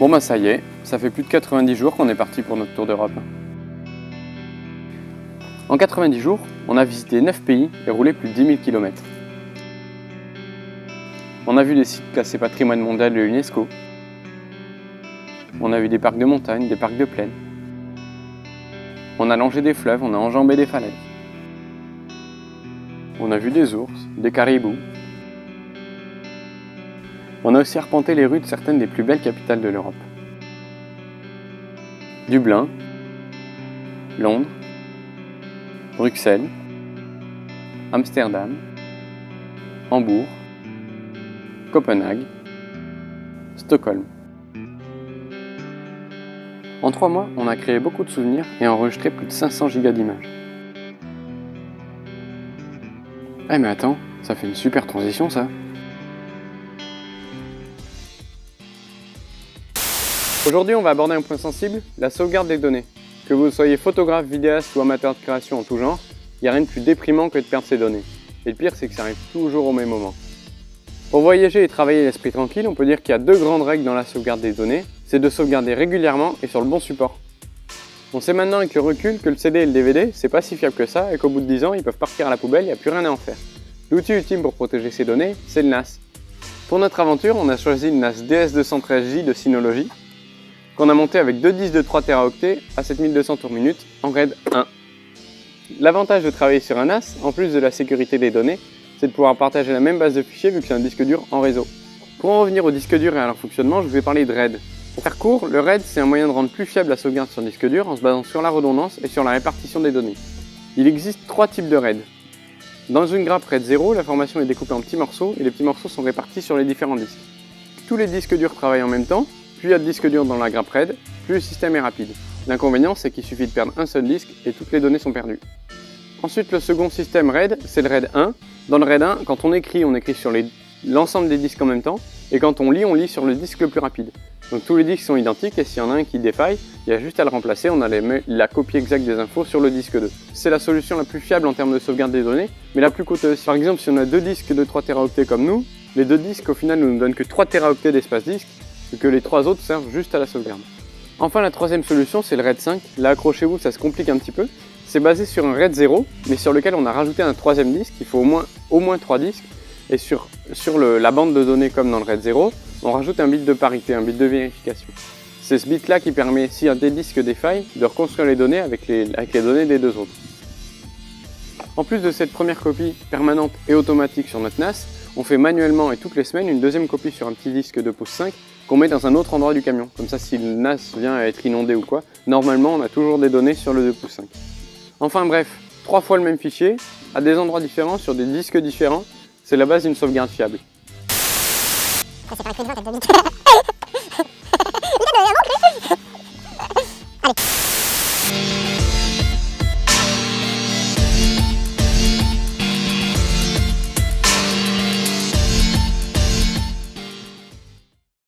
Bon bah ça y est, ça fait plus de 90 jours qu'on est parti pour notre tour d'Europe. En 90 jours, on a visité 9 pays et roulé plus de 10 000 km. On a vu des sites classés patrimoine mondial de l'UNESCO. On a vu des parcs de montagne, des parcs de plaine. On a longé des fleuves, on a enjambé des falaises. On a vu des ours, des caribous. On a aussi arpenté les rues de certaines des plus belles capitales de l'Europe. Dublin, Londres, Bruxelles, Amsterdam, Hambourg, Copenhague, Stockholm. En 3 mois, on a créé beaucoup de souvenirs et enregistré plus de 500 gigas d'images. Eh mais attends, ça fait une super transition ça. Aujourd'hui, on va aborder un point sensible, la sauvegarde des données. Que vous soyez photographe, vidéaste ou amateur de création en tout genre, il n'y a rien de plus déprimant que de perdre ses données. Et le pire, c'est que ça arrive toujours au même moment. Pour voyager et travailler l'esprit tranquille, on peut dire qu'il y a 2 grandes règles dans la sauvegarde des données, c'est de sauvegarder régulièrement et sur le bon support. On sait maintenant avec le recul que le CD et le DVD, c'est pas si fiable que ça et qu'au bout de 10 ans, ils peuvent partir à la poubelle, il n'y a plus rien à en faire. L'outil ultime pour protéger ces données, c'est le NAS. Pour notre aventure, on a choisi le NAS DS213J de Synology, qu'on a monté avec 2 disques de 3 Teraoctets à 7200 tours minute en RAID 1. L'avantage de travailler sur un NAS, en plus de la sécurité des données, c'est de pouvoir partager la même base de fichiers vu que c'est un disque dur en réseau. Pour en revenir au disque dur et à leur fonctionnement, je vais parler de RAID. Pour faire court, le RAID c'est un moyen de rendre plus fiable la sauvegarde sur disque dur en se basant sur la redondance et sur la répartition des données. Il existe 3 types de RAID. Dans une grappe RAID 0, l'information est découpée en petits morceaux et les petits morceaux sont répartis sur les différents disques. Tous les disques durs travaillent en même temps, plus il y a de disques durs dans la grappe RAID, plus le système est rapide. L'inconvénient c'est qu'il suffit de perdre un seul disque et toutes les données sont perdues. Ensuite, le second système RAID, c'est le RAID 1. Dans le RAID 1, quand on écrit sur l'ensemble des disques en même temps, et quand on lit sur le disque le plus rapide. Donc tous les disques sont identiques et s'il y en a un qui défaille, il y a juste à le remplacer, on a la copie exacte des infos sur le disque 2. C'est la solution la plus fiable en termes de sauvegarde des données, mais la plus coûteuse. Par exemple, si on a 2 disques de 3 Teraoctets comme nous, les 2 disques au final ne nous donnent que 3 Teraoctets d'espace disque, et que les 3 autres servent juste à la sauvegarde. Enfin, la troisième solution, c'est le RAID 5. Là, accrochez-vous, ça se complique un petit peu. C'est basé sur un RAID 0, mais sur lequel on a rajouté un 3e disque, il faut au moins 3 disques, et sur la bande de données comme dans le RAID 0, on rajoute un bit de parité, un bit de vérification. C'est ce bit là qui permet, si un des disques défaille, de reconstruire les données avec les données des 2 autres. En plus de cette première copie permanente et automatique sur notre NAS, on fait manuellement et toutes les semaines une deuxième copie sur un petit disque 2 pouces 5 qu'on met dans un autre endroit du camion. Comme ça, si le NAS vient à être inondé ou quoi, normalement on a toujours des données sur le 2 pouces 5. Enfin bref, 3 fois le même fichier, à des endroits différents, sur des disques différents, c'est la base d'une sauvegarde fiable.